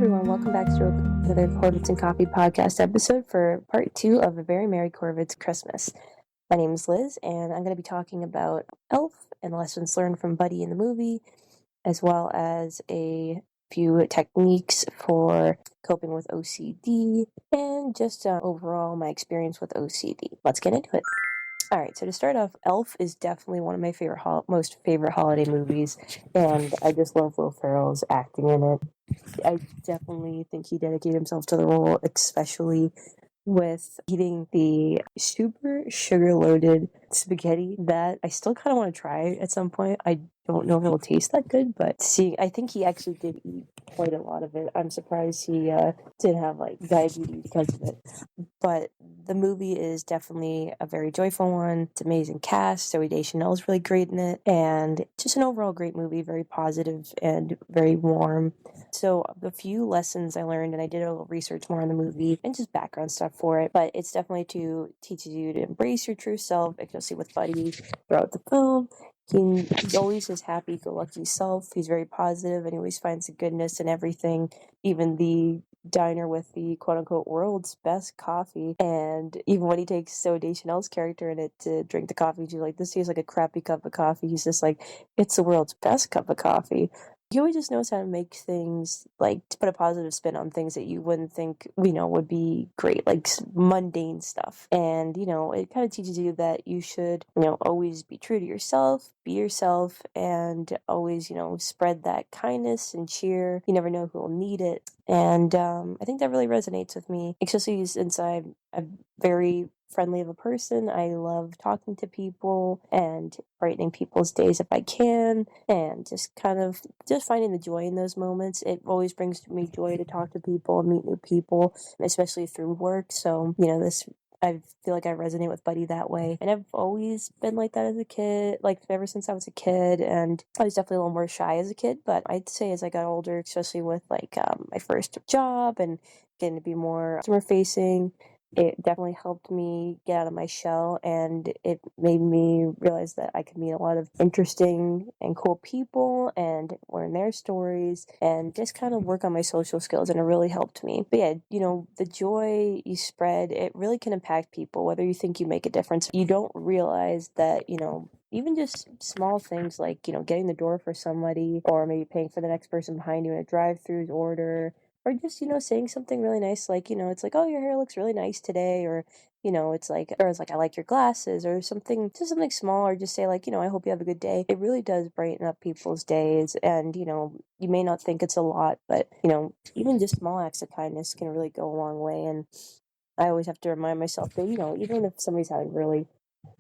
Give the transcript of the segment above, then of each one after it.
everyone, welcome back to another Corvids and Coffee podcast episode for part 2 of A Very Merry Corvids Christmas. My name is Liz, and I'm going to be talking about Elf and lessons learned from Buddy in the movie, as well as a few techniques for coping with OCD, and just overall my experience with OCD. Let's get into it. Alright, so to start off, Elf is definitely one of my most favorite holiday movies, and I just love Will Ferrell's acting in it. I definitely think he dedicated himself to the role, especially with eating the super sugar-loaded spaghetti that I still kind of want to try at some point. I don't know if it'll taste that good, but I think he actually did eat quite a lot of it. I'm surprised he didn't have diabetes because of it. But the movie is definitely a very joyful one. It's an amazing cast. Zooey Deschanel is really great in it, and just an overall great movie, very positive and very warm. So the few lessons I learned, and I did a little research more on the movie and just background stuff for it, but it's definitely to teach you to embrace your true self, especially with Buddy throughout the film. He's always his happy-go-lucky self. He's very positive, and he always finds the goodness in everything, even the diner with the quote-unquote world's best coffee. And even when he takes Zooey Deschanel's character in it to drink the coffee, she's like, this tastes like a crappy cup of coffee. He's just like, it's the world's best cup of coffee. He always just knows how to make things, to put a positive spin on things that you wouldn't think, would be great, mundane stuff. And, it kind of teaches you that you should, always be true to yourself, be yourself, and always, spread that kindness and cheer. You never know who will need it. And I think that really resonates with me, especially since I'm very friendly of a person. I love talking to people and brightening people's days if I can, and just finding the joy in those moments. It always brings me joy to talk to people and meet new people, especially through work. So, I feel like I resonate with Buddy that way. And I've always been like that as a kid, ever since I was a kid. And I was definitely a little more shy as a kid, but I'd say as I got older, especially with my first job and getting to be more customer facing, it definitely helped me get out of my shell, and it made me realize that I could meet a lot of interesting and cool people and learn their stories and just kind of work on my social skills, and it really helped me. But yeah, the joy you spread, it really can impact people, whether you think you make a difference. You don't realize that, even just small things like, getting the door for somebody, or maybe paying for the next person behind you in a drive-thru's order, or just, saying something really nice, it's like, oh, your hair looks really nice today, or, it's like, I like your glasses, or something, just something small, or just say, I hope you have a good day. It really does brighten up people's days, and, you may not think it's a lot, but, even just small acts of kindness can really go a long way, and I always have to remind myself that, even if somebody's having a really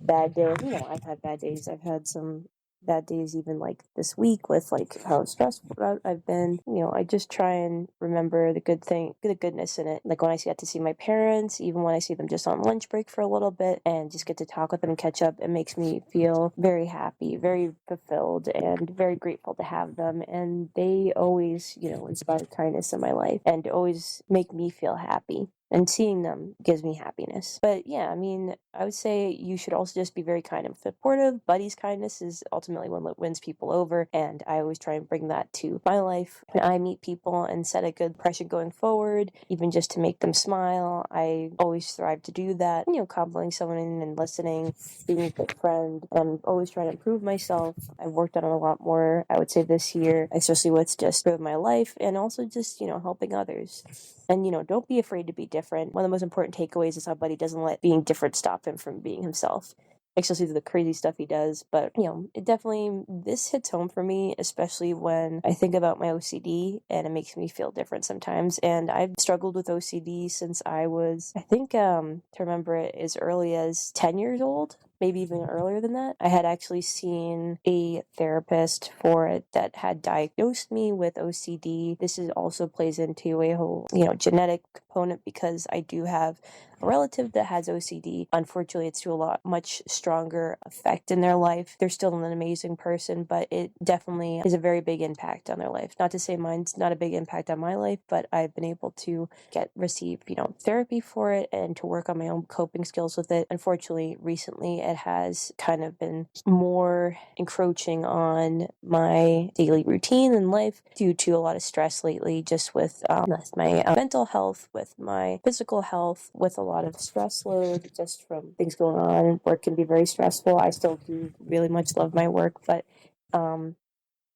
bad day, I've had bad days, I've had some bad days even this week with how stressful I've been. I just try and remember the goodness in it. When I get to see my parents, even when I see them just on lunch break for a little bit and just get to talk with them and catch up, it makes me feel very happy, very fulfilled, and very grateful to have them. And they always, inspire kindness in my life and always make me feel happy. And seeing them gives me happiness. But yeah, I would say you should also just be very kind and supportive. Buddy's kindness is ultimately what wins people over, and I always try and bring that to my life. When I meet people and set a good impression going forward, even just to make them smile, I always strive to do that. Complimenting someone and listening, being a good friend. I'm always trying to improve myself. I've worked on it a lot more, I would say, this year, especially with just my life, and also just, helping others. And, don't be afraid to be different. One of the most important takeaways is how Buddy doesn't let being different stop him from being himself, especially the crazy stuff he does. But, it definitely, this hits home for me, especially when I think about my OCD, and it makes me feel different sometimes. And I've struggled with OCD since I was, I think, to remember it, as early as 10 years old. Maybe even earlier than that. I had actually seen a therapist for it that had diagnosed me with OCD. This also plays into a whole, genetic component, because I do have a relative that has OCD. Unfortunately, it's to a much stronger effect in their life. They're still an amazing person, but it definitely is a very big impact on their life. Not to say mine's not a big impact on my life, but I've been able to receive, therapy for it and to work on my own coping skills with it. Unfortunately, recently, it has kind of been more encroaching on my daily routine and life due to a lot of stress lately, just with my mental health, with my physical health, with a lot of stress load just from things going on. Work can be very stressful. I still do really much love my work, but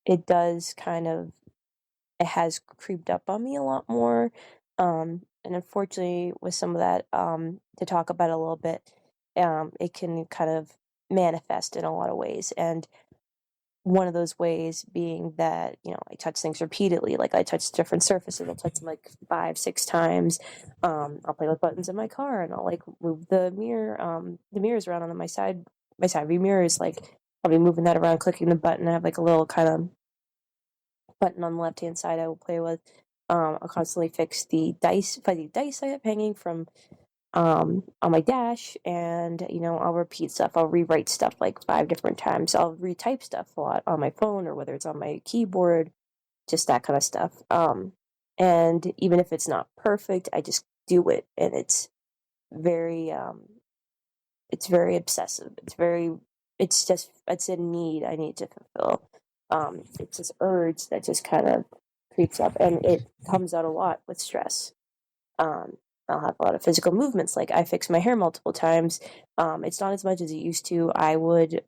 it does it has creeped up on me a lot more. And unfortunately, with some of that, to talk about it a little bit, it can kind of manifest in a lot of ways. And one of those ways being that, I touch things repeatedly. Like I touch different surfaces. I'll touch them like 5, 6 times. I'll play with buttons in my car and I'll like move the mirrors around on my side view mirrors. Like I'll be moving that around, clicking the button. I have like a little kind of button on the left hand side I will play with. I'll constantly fix the dice I have hanging from on my dash, and I'll repeat stuff. I'll rewrite stuff like 5 different times. I'll retype stuff a lot on my phone or whether it's on my keyboard, just that kind of stuff. And even if it's not perfect, I just do it, and it's very obsessive. It's a need I need to fulfill. It's this urge that just kind of creeps up, and it comes out a lot with stress. I'll have a lot of physical movements, like I fix my hair multiple times. It's not as much as it used to. I would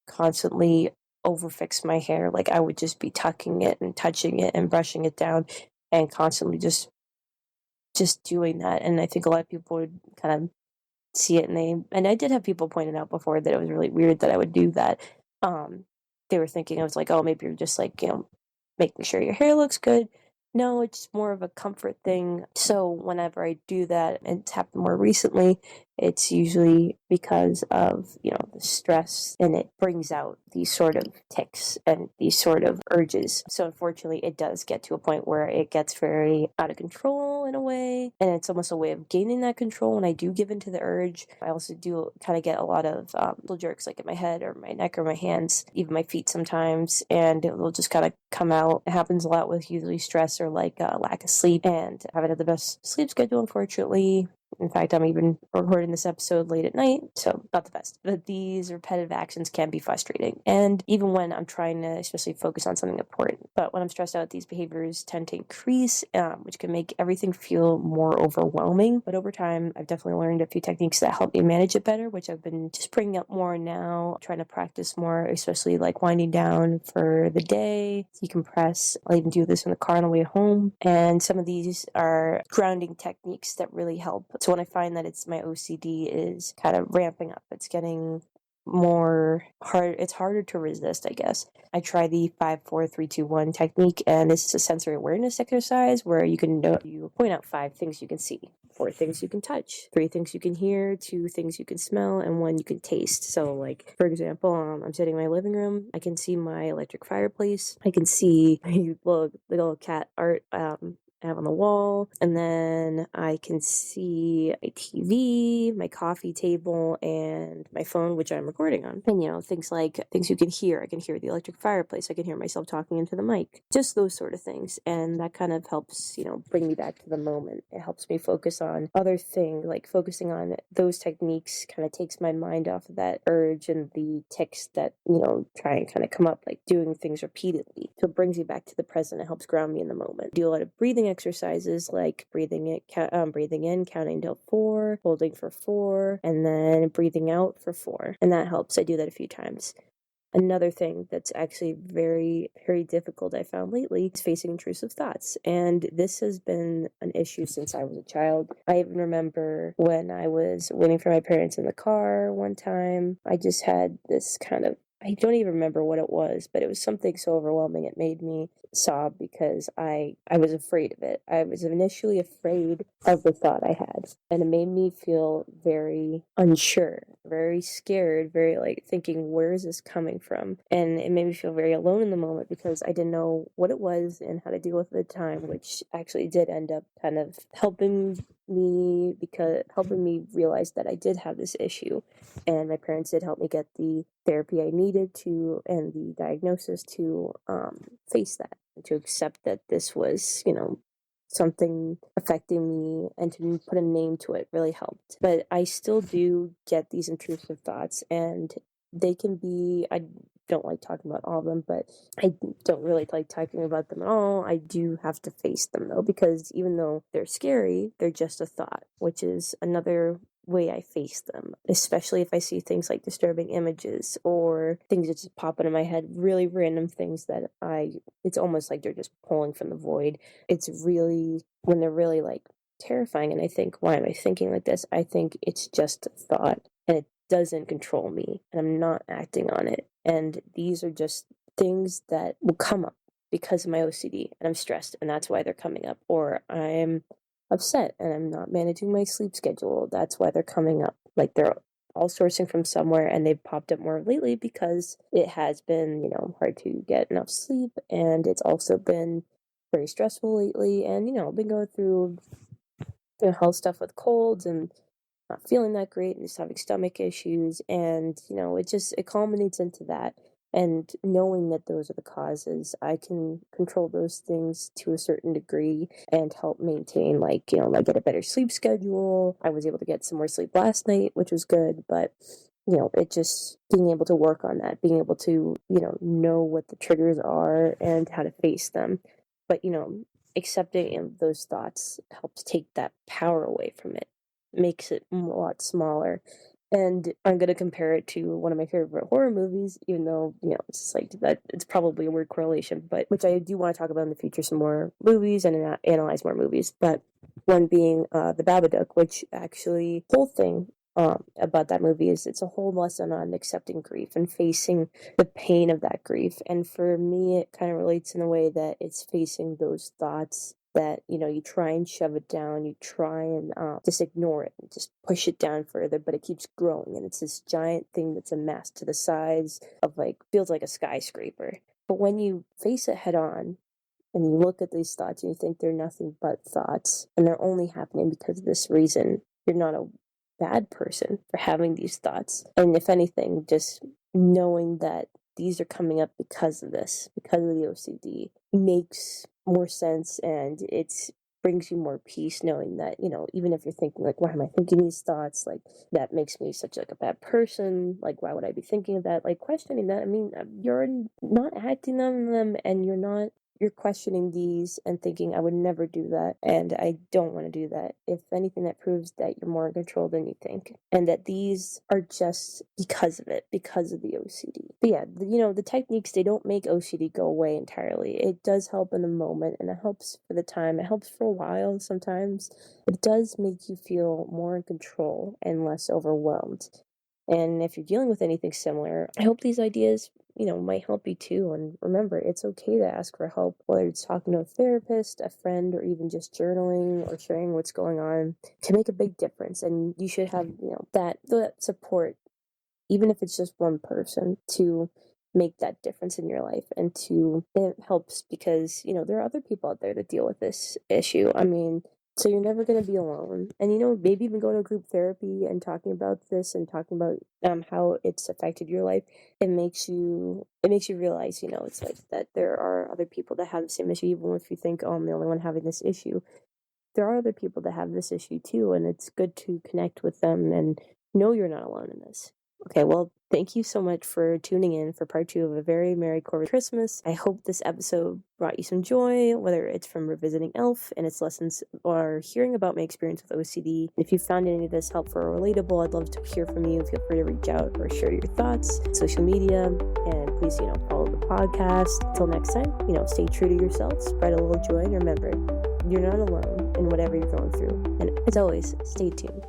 constantly overfix my hair. Like I would just be tucking it and touching it and brushing it down and constantly just doing that. And I think a lot of people would kind of see it, and I did have people pointed out before that it was really weird that I would do that. They were thinking I was like, oh, maybe you're just like, making sure your hair looks good. No, it's more of a comfort thing. So whenever I do that, and it's happened more recently, it's usually because of, the stress, and it brings out these sort of tics and these sort of urges. So unfortunately, it does get to a point where it gets very out of control in a way, and it's almost a way of gaining that control when I do give into the urge. I also do kind of get a lot of little jerks like in my head or my neck or my hands, even my feet sometimes, and it will just kind of come out. It happens a lot with usually stress or like lack of sleep, and I haven't had the best sleep schedule, unfortunately. In fact, I'm even recording this episode late at night, so not the best. But these repetitive actions can be frustrating, and even when I'm trying to especially focus on something important. But when I'm stressed out, these behaviors tend to increase, which can make everything feel more overwhelming. But over time, I've definitely learned a few techniques that help me manage it better, which I've been just bringing up more now, trying to practice more, especially like winding down for the day, decompress. I'll even do this in the car on the way home. And some of these are grounding techniques that really help. So when I find that my OCD is kind of ramping up, it's getting it's harder to resist, I guess. I try the 5, 4, 3, 2, 1 technique, and it's a sensory awareness exercise where you point out 5 things you can see, 4 things you can touch, 3 things you can hear, 2 things you can smell, and 1 you can taste. So like, for example, I'm sitting in my living room, I can see my electric fireplace, I can see my little cat art I have on the wall, and then I can see my TV, my coffee table, and my phone, which I'm recording on. And things you can hear. I can hear the electric fireplace. I can hear myself talking into the mic. Just those sort of things. And that kind of helps, bring me back to the moment. It helps me focus on other things, like focusing on those techniques kind of takes my mind off of that urge and the tics that, try and kind of come up, like doing things repeatedly. So it brings me back to the present. It helps ground me in the moment. Do a lot of breathing exercises like breathing in, counting till 4, holding for 4, and then breathing out for 4. And that helps. I do that a few times. Another thing that's actually very, very difficult I found lately is facing intrusive thoughts. And this has been an issue since I was a child. I even remember when I was waiting for my parents in the car one time, I just had this I don't even remember what it was, but it was something so overwhelming it made me sob because I was afraid of it. I was initially afraid of the thought I had, and it made me feel very unsure, very scared, very like thinking, where is this coming from? And it made me feel very alone in the moment because I didn't know what it was and how to deal with it at the time, which actually did end up kind of helping me realize that I did have this issue, and my parents did help me get the therapy I needed to and the diagnosis to face that, to accept that this was something affecting me, and to put a name to it really helped. But I still do get these intrusive thoughts, and they can be, I don't like talking about all of them, but I don't really like talking about them at all. I do have to face them though, because even though they're scary, they're just a thought, which is another way I face them, especially if I see things like disturbing images or things that just pop into my head, really random things that it's almost like they're just pulling from the void. It's really, when they're really like terrifying, and I think, why am I thinking like this? I think it's just a thought, and it doesn't control me, and I'm not acting on it. And these are just things that will come up because of my OCD, and I'm stressed, and that's why they're coming up. Or I'm upset and I'm not managing my sleep schedule. That's why they're coming up. Like, they're all sourcing from somewhere, and they've popped up more lately because it has been, hard to get enough sleep, and it's also been very stressful lately. And, I've been going through health stuff with colds and not feeling that great and just having stomach issues, and it culminates into that. And knowing that those are the causes, I can control those things to a certain degree and help maintain, I get a better sleep schedule. I was able to get some more sleep last night, which was good, but it just being able to work on that, being able to know what the triggers are and how to face them. But accepting those thoughts helps take that power away from it, makes it a lot smaller. And I'm going to compare it to one of my favorite horror movies, even though, it's just like that, it's probably a weird correlation, but which I do want to talk about in the future, some more movies and analyze more movies. But one being The Babadook, which actually, the whole thing about that movie is it's a whole lesson on accepting grief and facing the pain of that grief. And for me, it kind of relates in a way that it's facing those thoughts that you try and shove it down, you try and just ignore it and just push it down further, but it keeps growing, and it's this giant thing that's amassed to the size of feels like a skyscraper. But when you face it head on and you look at these thoughts and you think they're nothing but thoughts and they're only happening because of this reason, you're not a bad person for having these thoughts. And if anything, just knowing that these are coming up because of this, because of the OCD, makes more sense, and it brings you more peace knowing that, even if you're thinking why am I thinking these thoughts? That makes me such a bad person. Why would I be thinking of that? Questioning that. I mean, you're already not acting on them, and you're questioning these and thinking, I would never do that, and I don't want to do that. If anything, that proves that you're more in control than you think, and that these are just because of it, because of the OCD. But yeah, the techniques, they don't make OCD go away entirely. It does help in the moment, and it helps for the time. It helps for a while sometimes, but it does make you feel more in control and less overwhelmed. And if you're dealing with anything similar, I hope these ideas, might help you too. And remember, it's okay to ask for help, whether it's talking to a therapist, a friend, or even just journaling or sharing what's going on, can make a big difference. And you should have, that support, even if it's just one person, to make that difference in your life. And it helps because, there are other people out there that deal with this issue. I mean, so you're never going to be alone. And, maybe even going to group therapy and talking about this and talking about how it's affected your life, it makes you realize, it's like that there are other people that have the same issue, even if you think, oh, I'm the only one having this issue. There are other people that have this issue too, and it's good to connect with them and know you're not alone in this. Okay, well, thank you so much for tuning in for part 2 of A Very Merry Corvids Christmas. I hope this episode brought you some joy, whether it's from revisiting Elf and its lessons or hearing about my experience with OCD. If you found any of this helpful or relatable, I'd love to hear from you. Feel free to reach out or share your thoughts on social media, and please, follow the podcast. Until next time, stay true to yourself, spread a little joy, and remember, you're not alone in whatever you're going through. And as always, stay tuned.